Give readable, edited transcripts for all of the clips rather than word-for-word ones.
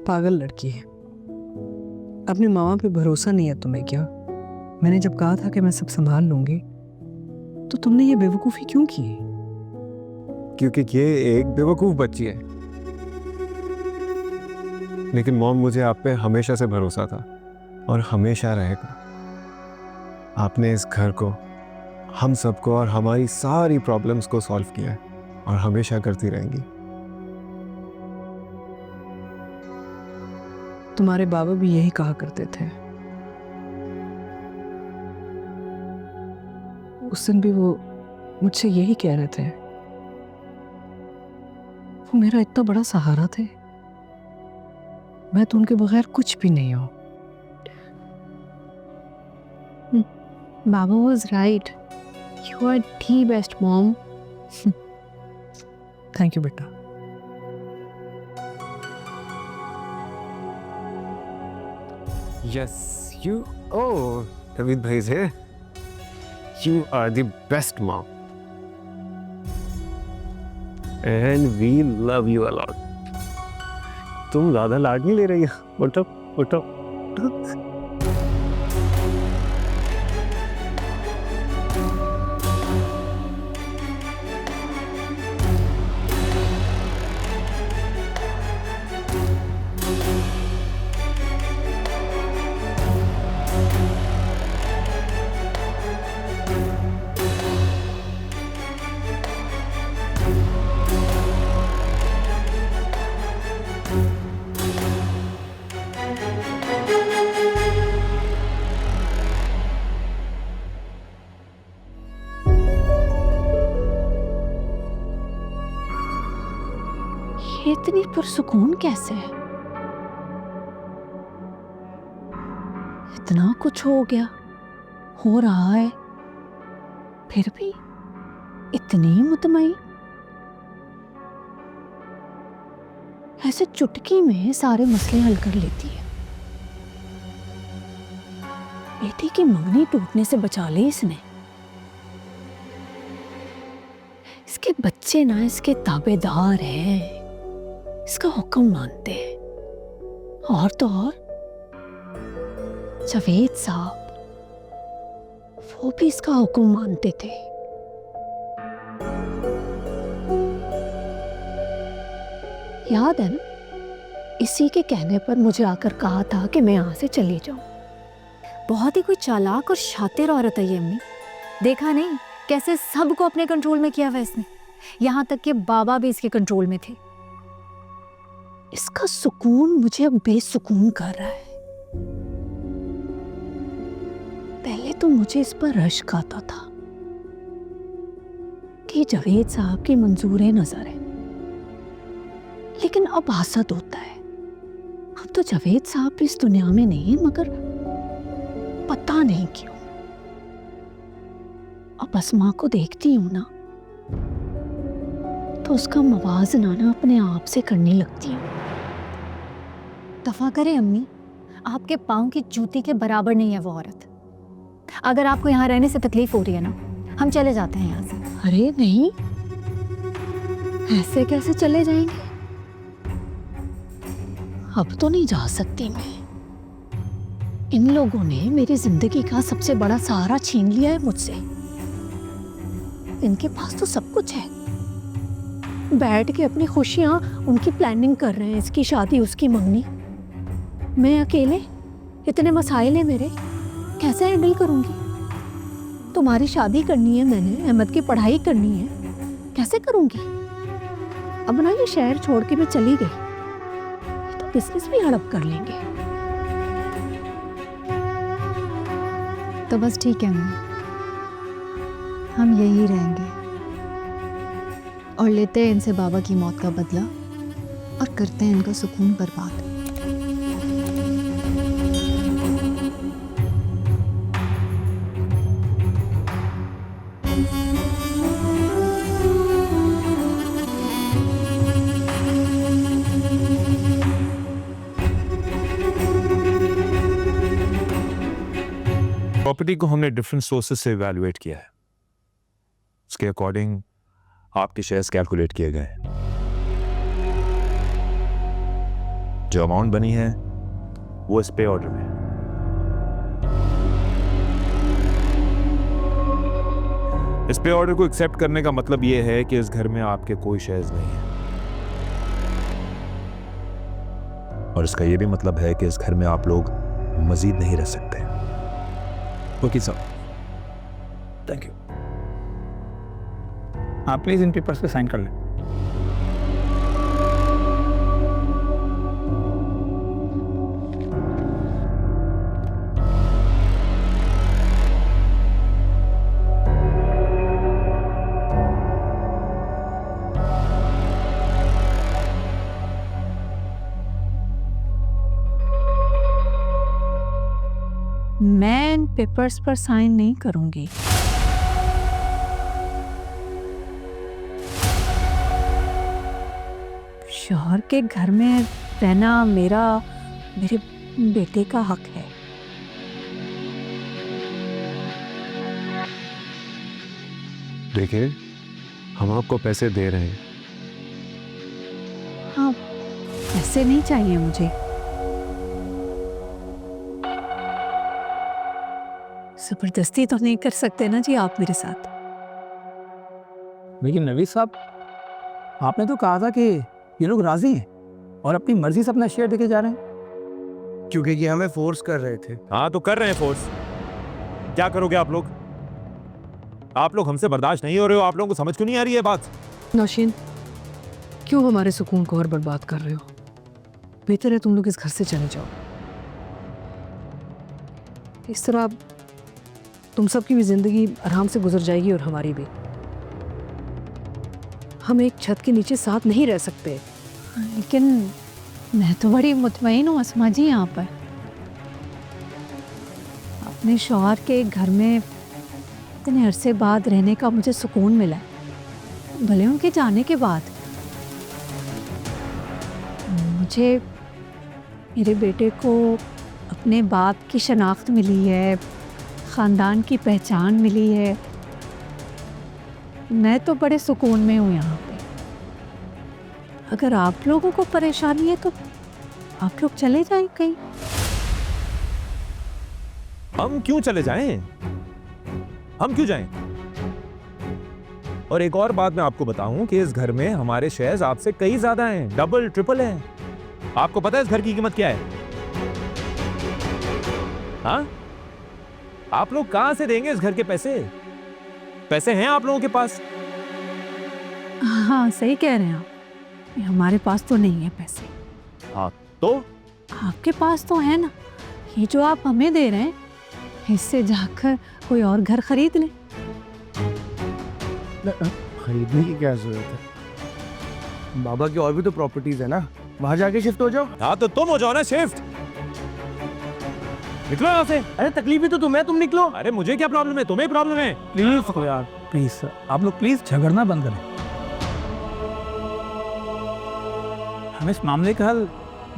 पागल लड़की है। अपनी मामा पे भरोसा नहीं है तुम्हें क्या? मैंने जब कहा था कि मैं सब संभाल लूंगी तो तुमने ये बेवकूफ़ी क्यों की? क्योंकि ये एक बेवकूफ बच्ची है। लेकिन मॉम, मुझे आप पे हमेशा से भरोसा था और हमेशा रहेगा। आपने इस घर को, हम सबको और हमारी सारी प्रॉब्लम्स को सॉल्व किया है और हमेशा करती रहेंगी। तुम्हारे बाबा भी यही कहा करते थे। उस दिन भी वो मुझसे यही कह रहे थे। वो मेरा इतना बड़ा सहारा थे। मैं तो उनके बगैर कुछ भी नहीं हूं। Baba was right. You are the best mom. Thank you बेटा। Yes, you. Oh, David bhai is here. You are the best mom. And we love you a lot. तुम ज्यादा लाड नहीं ले रही हो। उठो, उठो, उठो। ये इतनी पुरसुकून कैसे है? इतना कुछ हो गया, हो रहा है, फिर भी इतनी मुतमईन। ऐसे चुटकी में सारे मसले हल कर लेती है। बेटी की मंगनी टूटने से बचा ली इसने। इसके बच्चे ना इसके ताबेदार हैं, इसका हुक्म मानते हैं। और तो और जावेद साहब, वो भी इसका हुक्म मानते थे। याद है ना, इसी के कहने पर मुझे आकर कहा था कि मैं यहाँ से चली जाऊं। बहुत ही कोई चालाक और शातिर औरत है ये अम्मी। देखा नहीं कैसे सबको अपने कंट्रोल में किया हुआ इसने, यहाँ तक कि बाबा भी इसके कंट्रोल में थे। इसका सुकून मुझे अब बेसुकून कर रहा है। पहले तो मुझे इस पर रश्क आता था कि जावेद साहब की मंजूर नजर है, लेकिन अब हासद होता है। अब तो जावेद साहब भी इस दुनिया में नहीं, मगर पता नहीं क्यों अब अस्मा को देखती हूं ना तो उसका मवाजना ना अपने आप से करने लगती हूँ। दफा करें अम्मी, आपके पाँव की जूती के बराबर नहीं है वो औरत। अगर आपको यहाँ रहने से तकलीफ हो रही है ना, हम चले जाते हैं यहाँ से। अरे नहीं, ऐसे कैसे चले जाएंगे? अब तो नहीं जा सकती मैं। इन लोगों ने मेरी जिंदगी का सबसे बड़ा सहारा छीन लिया है मुझसे। इनके पास तो सब कुछ है, बैठ के अपनी खुशियां उनकी प्लानिंग कर रहे हैं, इसकी शादी उसकी मंगनी। मैं अकेले, इतने मसाइल हैं मेरे, कैसे हैंडल करूंगी? तुम्हारी शादी करनी है मैंने, अहमद की पढ़ाई करनी है, कैसे करूंगी? अब ना ये शहर छोड़ के मैं चली गई, ये तो बिजनेस भी हड़प कर लेंगे। तो बस ठीक है अम्मी, हम यही रहेंगे और लेते हैं इनसे बाबा की मौत का बदला और करते हैं इनका सुकून बर्बाद। प्रॉपर्टी को हमने डिफरेंट सोर्सेज से इवैल्यूएट किया है, उसके अकॉर्डिंग आपके शेयर्स कैलकुलेट किए गए हैं। जो अमाउंट बनी है वो इस पे ऑर्डर में है। इस पे ऑर्डर को एक्सेप्ट करने का मतलब ये है कि इस घर में आपके कोई शेयर्स नहीं है, और इसका ये भी मतलब है कि इस घर में आप लोग मजीद नहीं रह सकते। Okay sir, thank you. आप प्लीज इन पेपर्स पे साइन कर लें। मैं इन पेपर्स पर साइन नहीं करूंगी। शौहर के घर में रहना मेरे बेटे का हक है। देखिए, हम आपको पैसे दे रहे हैं। हाँ, पैसे नहीं चाहिए मुझे। जबरदस्ती तो नहीं कर सकते ना जी आप मेरे साथ। लेकिन नवीद साहब, आपने तो कहा था कि ये लोग राजी हैं और अपनी मर्जी से अपना शेयर देके जा रहे हैं। क्योंकि ये हमें फोर्स कर रहे थे। हाँ तो कर रहे हैं फोर्स। क्या करोगे आप लोग? आप लोग हमसे बर्दाश्त नहीं हो रहे हो। आप लोगों को समझ क्यों नहीं आ रही है बात? नौशीन, क्यों हमारे सुकून को और बर्बाद कर रहे हो? बेहतर है तुम लोग इस घर से चले जाओ। इस तरह तुम सबकी भी जिंदगी आराम से गुजर जाएगी और हमारी भी। हम एक छत के नीचे साथ नहीं रह सकते। लेकिन मैं तो बड़ी मुतमईन हूँ अस्मा जी यहाँ पर। अपने शौहर के घर में इतने अरसे बाद रहने का मुझे सुकून मिला है, भले उनके जाने के बाद। मुझे मेरे बेटे को अपने बाप की शनाख्त मिली है, ख़ानदान की पहचान मिली है। मैं तो बड़े सुकून में हूँ यहाँ पे। अगर आप लोगों को परेशानी है तो आप लोग चले जाएं कहीं। हम क्यों चले जाएं? हम क्यों जाएं? और एक और बात मैं आपको बताऊं कि इस घर में हमारे शेयर्स आपसे कई ज्यादा हैं, डबल ट्रिपल हैं। आपको पता है इस घर की कीमत क्या है? हाँ? आप लोग कहां से देंगे इस घर के पैसे? पैसे हैं आप लोगों के पास? हाँ, सही कह रहे हैं आप। हमारे पास तो नहीं है पैसे। हाँ तो आपके पास तो है ना। ये जो आप हमें दे रहे हैं, इससे जाकर कोई और घर खरीद ले। खरीदने की क्या जरूरत है? बाबा की और भी तो प्रॉपर्टीज है ना, वहां जाके शिफ्ट हो जाओ। हाँ तो तुम हो जाओ ना शिफ्ट। निकलो यहाँ से। अरे तकलीफ भी तो तुम्हें, तुम निकलो। अरे मुझे क्या प्रॉब्लम है? तुम्हें प्रॉब्लम है। प्लीज यार, प्लीज आप लोग प्लीज झगड़ना बंद करें। हम इस मामले का हल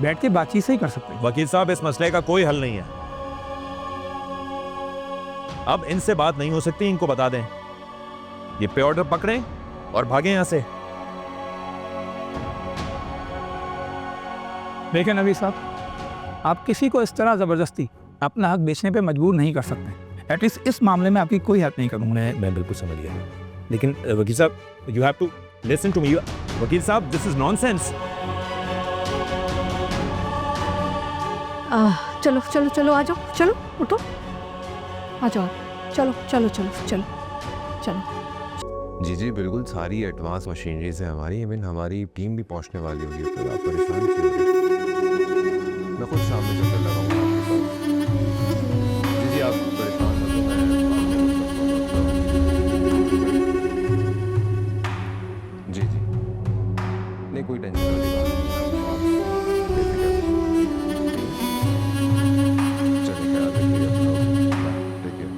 बैठ के बातचीत से ही कर सकते हैं। वकील साहब, इस मसले का कोई हल नहीं है। अब इनसे बात नहीं हो सकती, इनको बता दें ये पे ऑर्डर पकड़ें और भागें यहां से। देखिए नवीद साहब, आप किसी को इस तरह जबरदस्ती अपना हक बेचने पे मजबूर नहीं कर सकते। एटलीस्ट इस मामले में आपकी कोई हेल्प नहीं करूंगा। मैं बिल्कुल समझ गया, लेकिन वकील साहब, you have to listen to me. वकील साहब, दिस इज नॉनसेंस। चलो चलो चलो, आ जाओ, चलो उठो, आ जाओ, चलो चलो चलो चलो चलो। जी जी बिल्कुल, सारी एडवांस मशीनरीज है हमारी। इवन हमारी टीम भी पहुंचने वाली होगी, तो आप परेशान क्यों हो रहे हैं? मैं खुद शाम में चक्कर लगाऊंगा आपके पास। जी जी, आप परेशान मत हो, जी जी नहीं, कोई टेंशन वाली बात नहीं है। आप बेफिक्र चलिए, ख्याल रखिए अपना। ठीक है।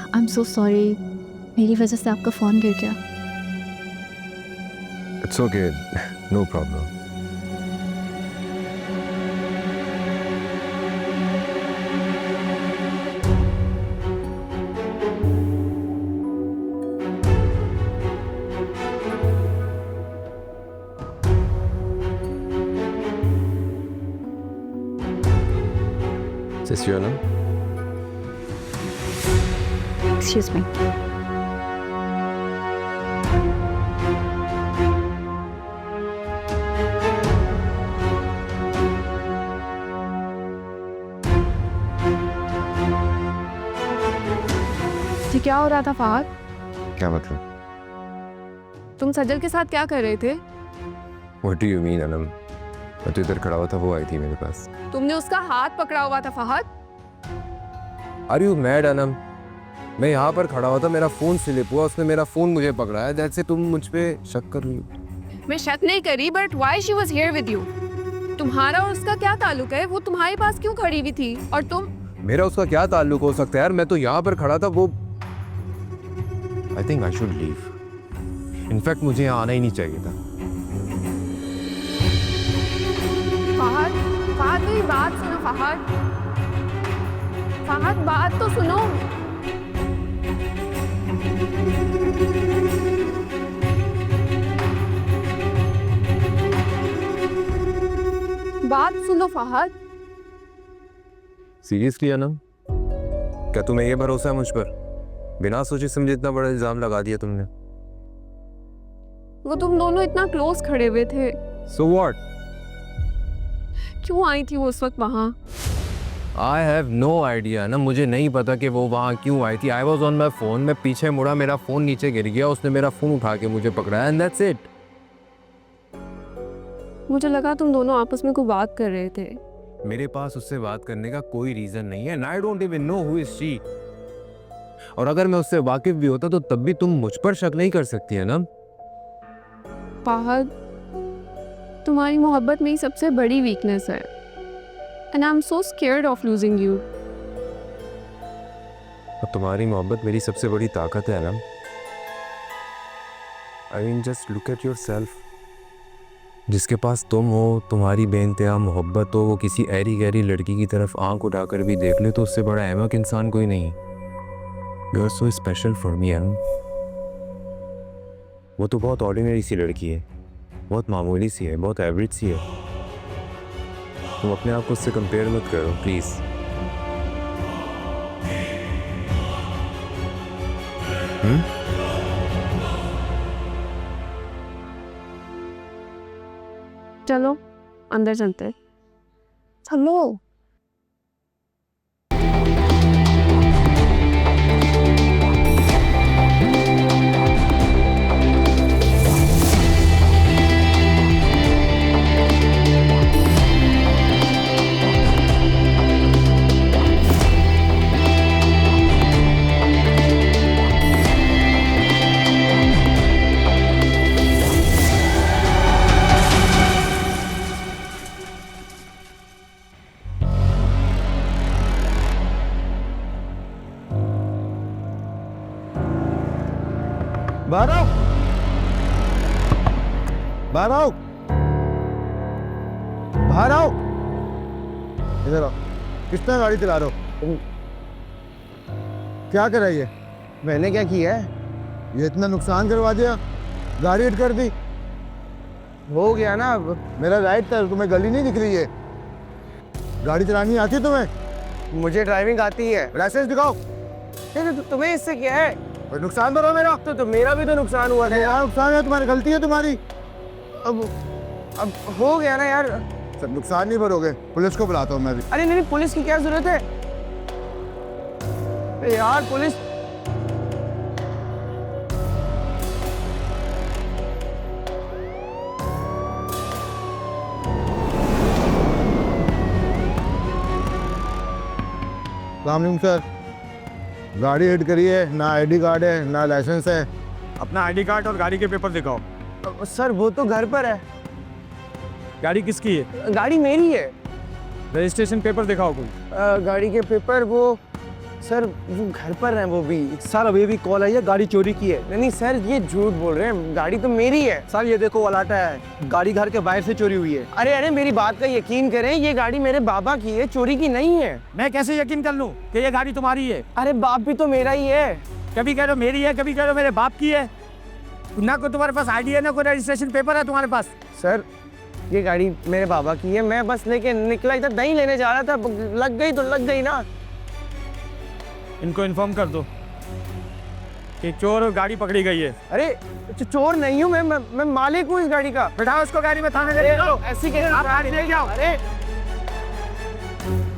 आई एम सो सॉरी, मेरी वजह से आपका फ़ोन गिर गया। It's okay, no problem. This your name? Excuse me. जी क्या हो रहा था फहद? क्या मतलब? तुम सजल के साथ क्या कर रहे थे? What do you mean, Anam? मैं तो इधर खड़ा हुआ था, वो आई थी मेरे पास। तुमने उसका हाथ पकड़ा हुआ था Fahad. Are you mad, Anam? मैं यहाँ पर खड़ा हुआ था, मेरा फोन स्लिप हुआ, उसने मेरा फोन मुझे पकड़ाया। जैसे तुम मुझ पे शक कर रही हो। मैं शक नहीं करी, but why she was here with you? तुम्हारा और उसका क्या ताल्लुक है? वो तुम्हारे पास क्यों खड़ी हुई थी? और तुम? मेरा उसका क्या ताल्लुक हो सकता है यार? मैं तो यहाँ पर खड़ा था, वो I think I should leave. In fact मुझे यहाँ आना ही नहीं चाहिए था। फहद, फहद मेरी बात सुनो फहद। फहद बात तो सुनो। बात सुनो फहद। सीरियसली अनम, क्या तुम्हें ये भरोसा है मुझ पर? बिना सोचे समझे इतना बड़ा इल्जाम लगा दिया तुमने। वो तुम दोनों इतना क्लोज खड़े हुए थे, So what? क्यों आई थी वो उस वक्त वहां? I have no idea ना, मुझे नहीं पता कि वो वहाँ क्यों आई थी। I was on my phone, मैं पीछे मुड़ा, मेरा फोन नीचे गिर गया, उसने मेरा फोन उठा के मुझे पकड़ाया and that's it. मुझे लगा तुम दोनों आपस में कोई बात कर रहे थे। मेरे पास उससे बात करने का कोई रीजन नहीं है, and I don't even know who is she. और अगर मैं उससे वाकिफ भी होता तो तब भी तुम मुझ पर शक नहीं कर सकती है ना। फहद, तुम्हारी मोहब्बत मेरी सबसे बड़ी वीकनेस है and I am so scared of losing you. और तुम्हारी मोहब्बत मेरी सबसे बड़ी ताकत है ना। I mean just look at yourself. जिसके पास तुम हो, तुम्हारी बेइंतहा मोहब्बत हो, वो किसी ऐरी गहरी लड़की की तरफ आंख उठाकर भी देख ले तो उससे बड़ा अहमक इंसान कोई नहीं। You are so special for me, अनु। वो तो बहुत ऑर्डिनरी सी लड़की है, बहुत मामूली सी है, बहुत एवरेज सी है। तुम अपने आप को उससे कंपेयर मत करो प्लीज। चलो अंदर चलते हैं। चलो। बाहर आओ, बाहर आओ, बाहर आओ, इधर आओ। किस तरह गाड़ी चला रहे हो? क्या करा ये? मैंने क्या किया है? ये इतना नुकसान करवा दिया, गाड़ी हिट कर दी। हो गया ना, मेरा राइट था, तुम्हें गली नहीं दिख रही है? गाड़ी चलानी आती है तुम्हें? मुझे ड्राइविंग आती है। लाइसेंस दिखाओ। तुम्हें इससे क्या है? और नुकसान भरो मेरा। तो मेरा भी तो नुकसान हुआ था यार। नुकसान है तुम्हारी, गलती है तुम्हारी। अब हो गया ना यार। सब नुकसान नहीं भरोगे, पुलिस को बुलाता हूँ मैं भी। अरे नहीं, पुलिस की क्या जरूरत है यार? पुलिस सलाम सर, गाड़ी हिट करी है, ना आईडी कार्ड है ना लाइसेंस है। अपना आईडी कार्ड और गाड़ी के पेपर दिखाओ। सर वो तो घर पर है। गाड़ी किसकी है? गाड़ी मेरी है। रजिस्ट्रेशन पेपर दिखाओ कोई। गाड़ी के पेपर वो सर वो घर पर है वो भी। सर अभी भी कॉल आई है, गाड़ी चोरी की है। नहीं सर ये झूठ बोल रहे हैं, गाड़ी तो मेरी है। सर ये देखो अलाटा है, गाड़ी घर के बाहर से चोरी हुई है। अरे अरे मेरी बात का यकीन करें, ये गाड़ी मेरे बाबा की है, चोरी की नहीं है। मैं कैसे यकीन कर लूं कि ये गाड़ी तुम्हारी है? अरे बाप भी तो मेरा ही है। कभी कह रहे हो मेरी है, कभी कह रहे हो मेरे बाप की है। ना कोई तुम्हारे पास आईडी है, ना कोई रजिस्ट्रेशन पेपर है तुम्हारे पास। सर ये गाड़ी मेरे बाबा की है, मैं बस लेके निकला इधर दही लेने जा रहा था, लग गई तो लग गई ना। इनको इन्फॉर्म कर दो कि चोर गाड़ी पकड़ी गई है। अरे चोर नहीं हूँ मैं मालिक हूँ इस गाड़ी का। बैठाओ उसको गाड़ी में, थाने ले जाओ। ऐसी कैसे आप गाड़ी ले जाओ। अरे